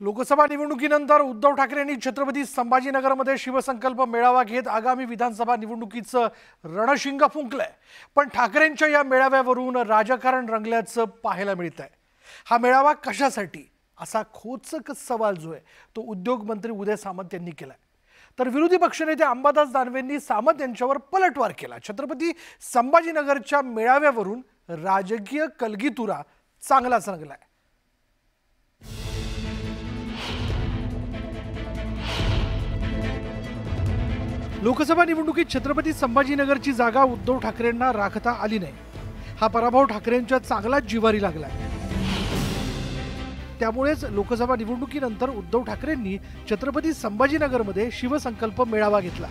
लोकसभा निवडणुकीनंतर उद्धव ठाकरेंनी छत्रपती संभाजीनगरमध्ये शिवसंकल्प मेळावा घेत आगामी विधानसभा निवडणुकीचं रणशिंग फुंकलंय। पण ठाकरेंच्या या मेळाव्यावरून राजकारण रंगल्याचं पाहायला मिळतंय। हा मेळावा कशासाठी असा खोचक सवाल जो आहे तो उद्योग मंत्री उदय सामंत यांनी केलाय। तर विरोधी पक्षनेते अंबादास दानवेंनी सामंत यांच्यावर पलटवार केला। छत्रपती संभाजीनगरच्या मेळाव्यावरून राजकीय कलगीतुरा चांगलाच रंगलाय। लोकसभा निवडणुकीत छत्रपती संभाजीनगरची जागा उद्धव ठाकरेंना राखता आली नाही। हा पराभव ठाकरेंच्या चांगलाच जिव्हारी लागलाय। त्यामुळेच लोकसभा निवडणुकीनंतर उद्धव ठाकरेंनी छत्रपती संभाजीनगरमध्ये शिवसंकल्प मेळावा घेतला।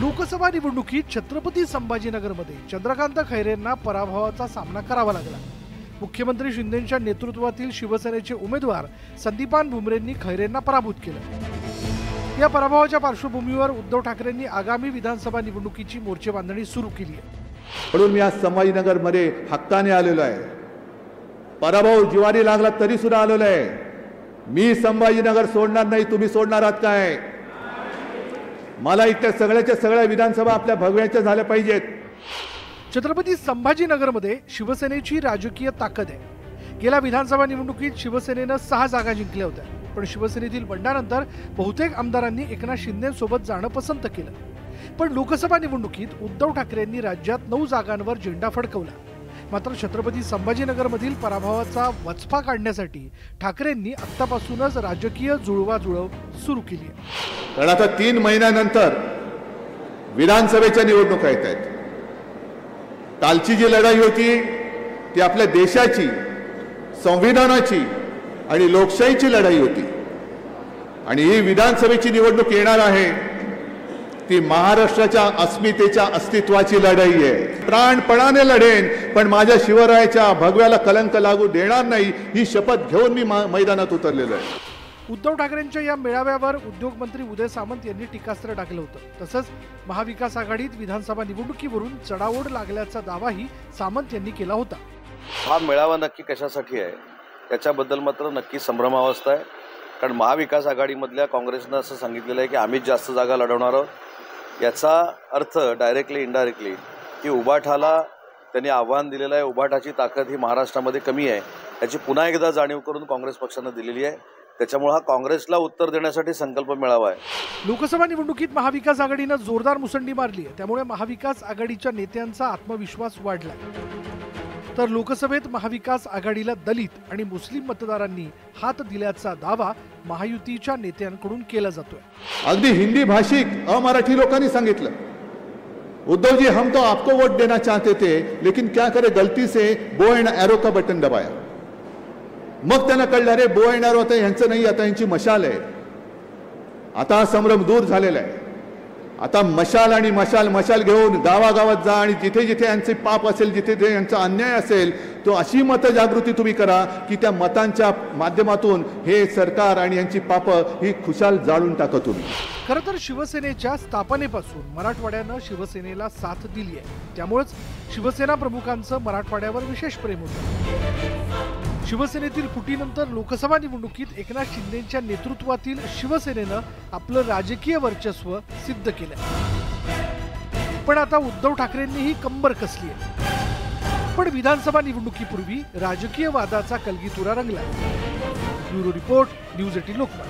लोकसभा निवडणुकीत छत्रपती संभाजीनगरमध्ये चंद्रकांत खैरेंना पराभवाचा सामना करावा लागला। मुख्यमंत्री शिंदेंच्या नेतृत्वातील शिवसेनेचे उमेदवार संदीपान भुमरेंनी खैरेंना पराभूत केलं। या पराभवाच्या पार्श्वभूमीवर उद्धव ठाकरेंनी आगामी विधानसभा निवडणुकीची मोर्चे बांधणी सुरू केली आहे। म्हणून मी आज संभाजीनगरमध्ये हक्काने आलेलो आहे। पराभव जिवारी लागला तरी सुद्धा आलेलो आहे। मी संभाजीनगर सोडणार नाही। तुम्ही सोडणार आहात काय? मला इथे सगळ्याच्या सगळ्या विधानसभा आपल्या भगव्याच्या झाल्या पाहिजेत। छत्रपती संभाजीनगरमध्ये शिवसेनेची राजकीय ताकद आहे। गेल्या विधानसभा निवडणुकीत शिवसेनेनं 6 जागा जिंकल्या होत्या, पण शिवसेनेतील बंडानंतर बहुतेक आमदारांनी एकनाथ शिंदेंसोबत जाणं पसंत केलं। पण लोकसभा निवडणुकीत उद्धव ठाकरेंनी राज्यात 9 जागांवर झेंडा फडकवला। मात्र छत्रपती संभाजीनगरमधील पराभवाचा वचपा काढण्यासाठी ठाकरेंनी आत्तापासूनच राजकीय जुळवाजुळव सुरू केली आहे। कारण आता 3 महिन्यानंतर विधानसभेच्या निवडणुका येत आहेत। कालची जी लढाई होती ती आपल्या देशाची, संविधानाची आणि लोकशाहीची लढाई होती, आणि ही विधानसभेची निवडणूक येणार आहे ती महाराष्ट्राच्या अस्मितेच्या अस्तित्वाची लढाई आहे। प्राणपणाने लढेन, पण माझ्या शिवरायाच्या भगव्याला कलंक लागू देणार नाही ही शपथ घेऊन मी मैदानात उतरलेलो आहे। उद्धव ठाकरेंच्या या मेळाव्यावर उद्योग मंत्री उदय सामंत यांनी टीकास्त्र टाकलं होतं। तसंच महाविकास आघाडीत विधानसभा निवडणुकीवरून चढाओढ लागल्याचा दावाही सामंत यांनी केला होता। हा मेळावा नक्की कशासाठी आहे त्याच्याबद्दल मात्र नक्की संभ्रमावस्था आहे। कारण महाविकास आघाडीमधल्या काँग्रेसनं असं सांगितलेलं आहे की आम्हीच जास्त जागा लढवणार आहोत। याचा अर्थ डायरेक्टली इनडायरेक्टली की उभाठाला त्यांनी आव्हान दिलेलं आहे। उभाठाची ताकद ही महाराष्ट्रामध्ये कमी आहे याची पुन्हा एकदा जाणीव करून काँग्रेस पक्षानं दिलेली आहे। त्याच्यामुळे हा काँग्रेसला उत्तर देण्यासाठी संकल्प मेळावा आहे। लोकसभा निवडणुकीत महाविकास आघाडीनं जोरदार मुसंडी मारली आहे, त्यामुळे महाविकास आघाडीच्या नेत्यांचा आत्मविश्वास वाढला। तर लोकसभेत महाविकास आघाडीला दलित आणि मुस्लिम मतदारांनी हात दिल्याचा दावा महायुतीच्या नेत्यांकडून केला जातोय। अगदी हिंदी भाषिक अमराठी लोकांनी सांगितलं, उद्धव जी हम तो आपको वोट देना चाहते थे लेकिन क्या करे गलती से बो एंड एरो का बटन दबाया। मग त्यांना कळलं रे बो एंड एरो आता यांचं नाही, आता यांची मशाल आहे। आता संभ्रम दूर झालेला आहे। आता मशाल आणि मशाल घेऊन गावागावात जा आणि जिथे जिथे यांचे पाप असेल, जिथे जिथे यांचा अन्याय असेल, तो अशी मतजागृती तुम्ही करा की त्या मतांच्या माध्यमातून हे सरकार आणि यांची पाप ही खुशाल जाळून टाका तुम्ही। खरं तर शिवसेनेच्या स्थापनेपासून मराठवाड्यानं शिवसेनेला साथ दिली आहे। त्यामुळेच शिवसेना प्रमुखांचं मराठवाड्यावर विशेष प्रेम होतं। शिवसेनेतील फुटीनंतर लोकसभा निवडणुकीत एकनाथ शिंदेंच्या नेतृत्वातील शिवसेनेनं आपलं राजकीय वर्चस्व सिद्ध केलंय। पण आता उद्धव ठाकरेंनीही कंबर कसली आहे। पण विधानसभा निवडणुकीपूर्वी राजकीय वादाचा कलगीतुरा रंगला। Bureau report, news 18 Lokmat.